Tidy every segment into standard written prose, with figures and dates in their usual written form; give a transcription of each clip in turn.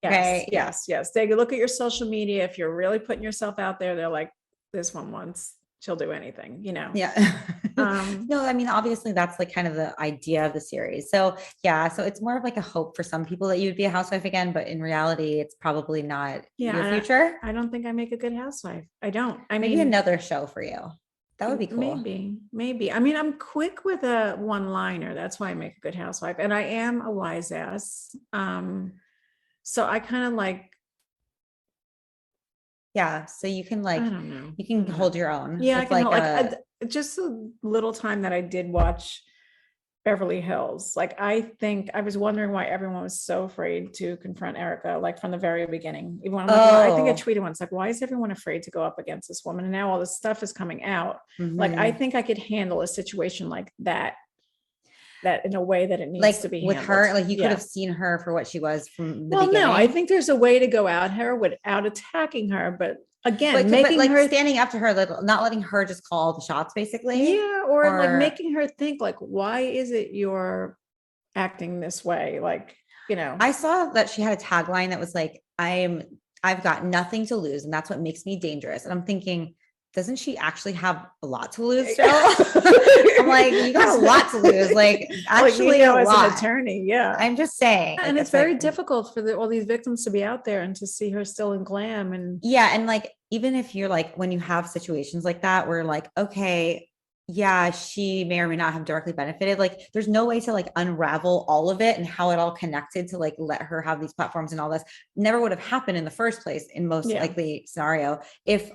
Yes, Okay. yes. They look at your social media. If you're really putting yourself out there, they're like, this one wants, she'll do anything, Yeah. Um, No, I mean, obviously that's like kind of the idea of the series. So yeah, so it's more of like a hope for some people that you'd be a housewife again, but in reality, it's probably not your yeah, future. I don't think I make a good housewife. I don't. I Maybe mean, another show for you. That would be cool. maybe. I mean, I'm quick with a one-liner. That's why I make a good housewife. And I am a wise ass. So I kind of like, Yeah. So you can like, I don't know. you can hold your own Yeah, I with can like hold, like a, just a little time that I did watch Beverly Hills. Like, I think I was wondering why everyone was so afraid to confront Erica, like from the very beginning. Even when I'm like, I think I tweeted once, like, why is everyone afraid to go up against this woman? And now all this stuff is coming out. Like, I think I could handle a situation like that in a way that it needs like to be with handled. her, like you could have seen her for what she was from the Well, beginning. no, I think there's a way to go at her without attacking her, but again, but making like her standing up to her, like not letting her just call the shots, basically. yeah, or like making her think, like, why is it you're acting this way? Like, I saw that she had a tagline that was like, I've got nothing to lose, and that's what makes me dangerous. And I'm thinking, doesn't she actually have a lot to lose still? I'm like, you got a lot to lose. Like, actually, well, a as lot. an attorney, yeah. I'm just saying. And it's very difficult for all these victims to be out there and to see her still in glam. And yeah. And like, even if you're like, when you have situations like that, where like, okay, yeah, she may or may not have directly benefited. Like, there's no way to like unravel all of it and how it all connected to like let her have these platforms and all this. Never would have happened in the first place in most likely scenario if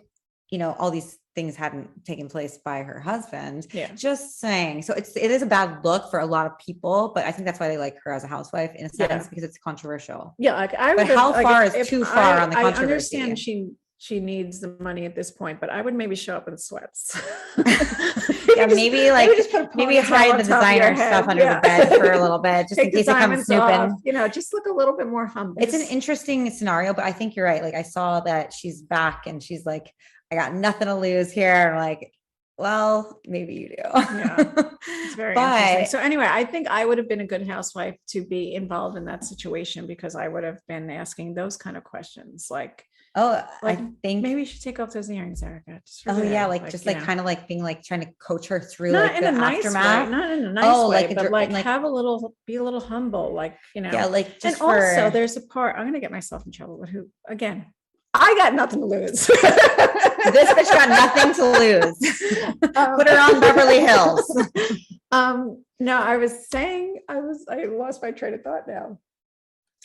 all these things hadn't taken place by her husband. Yeah. Just saying. So it is a bad look for a lot of people, but I think that's why they like her as a housewife in a sense, because it's controversial. Yeah, like but how far is too far on the controversy? I understand she needs the money at this point, but I would maybe show up in sweats. Yeah, maybe like maybe hide the designer stuff under the bed for a little bit, just in case it comes snooping. Just look a little bit more humble. It's an interesting scenario, but I think you're right. Like, I saw that she's back and she's like, I got nothing to lose here. And like, well, maybe you do. Yeah, it's very interesting. So anyway, I think I would have been a good housewife to be involved in that situation, because I would have been asking those kind of questions. Like, I think maybe you should take off those earrings, Erica. Kind of like being like trying to coach her through not like in the a nice aftermath. way, not in a nice way, but like like have be a little humble, like, yeah, like just and also there's a part, I'm gonna get myself in trouble with who again. I got nothing to lose. This bitch got nothing to lose. Put her on Beverly Hills. No, I was saying I lost my train of thought now.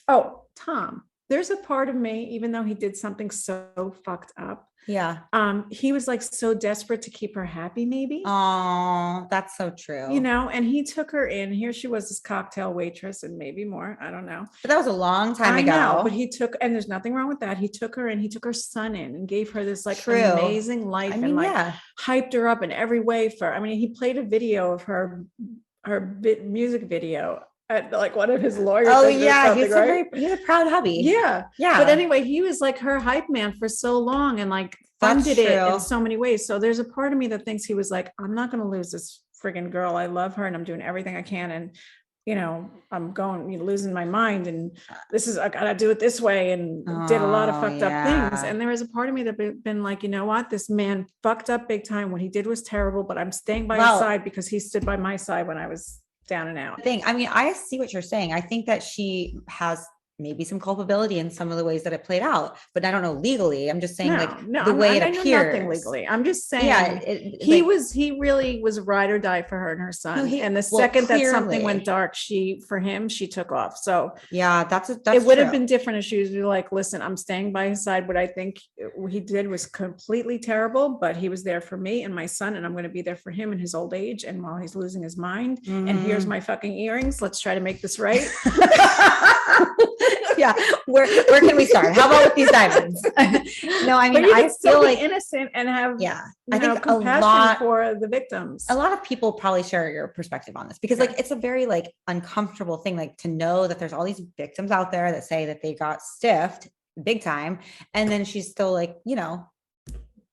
Oh, Tom. There's a part of me, even though he did something so fucked up. Yeah. He was like so desperate to keep her happy, maybe. Oh, that's so true. And he took her in. Here she was, this cocktail waitress, and maybe more. I don't know. But that was a long time ago. I know, but and there's nothing wrong with that. He took her in, he took her son in and gave her this like amazing life, and like hyped her up in every way he played a video of her music video at like one of his lawyers. Oh yeah, he's a proud hubby. Yeah. But anyway, he was like her hype man for so long, and like funded it in so many ways. So there's a part of me that thinks he was like, I'm not going to lose this friggin' girl. I love her and I'm doing everything I can. And I'm losing my mind, and I gotta do it this way, and did a lot of fucked up things. And there was a part of me that been like, you know what, this man fucked up big time. What he did was terrible, but I'm staying by his side because he stood by my side when I was down and out. I see what you're saying. I think that she has maybe some culpability in some of the ways that it played out, but I don't know legally. I'm just saying the way it appears. Nothing legally. I'm just saying he really was ride or die for her and her son. And the second that something went dark, she took off. So yeah, that's it would have been different if she was like, listen, I'm staying by his side. What I think he did was completely terrible, but he was there for me and my son, and I'm going to be there for him in his old age and while he's losing his mind. And here's my fucking earrings. Let's try to make this right. Yeah, where can we start? How about with these diamonds? No, I feel like innocent and have I think compassion for the victims. A lot of people probably share your perspective on this, because like it's a very like uncomfortable thing, like to know that there's all these victims out there that say that they got stiffed big time, and then she's still like,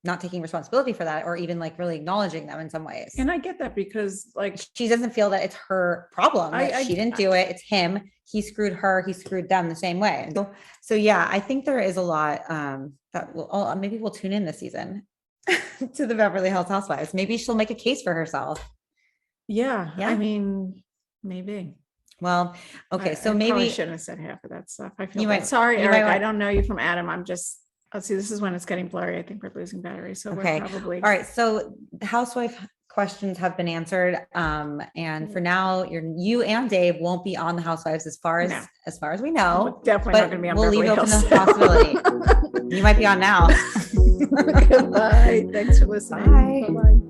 not taking responsibility for that, or even like really acknowledging them in some ways. And I get that because like she doesn't feel that it's her problem. She didn't do it. It's him. He screwed her. He screwed them the same way. So yeah, I think there is a lot that will, maybe we'll tune in this season to the Beverly Hills Housewives. Maybe she'll make a case for herself. Yeah. I mean, maybe. Well, okay. So I maybe probably shouldn't have said half of that stuff. I feel bad. Sorry, Eric. I don't know you from Adam. I'm just, let's see, this is when it's getting blurry. I think we're losing battery. So we're probably. All right. So the housewife questions have been answered. And for now, you and Dave won't be on the Housewives as far as we know. We're definitely not going to be on we'll Beverly leave open Hills. the possibility. You might be on now. Goodbye. Thanks for listening. Bye. Bye-bye.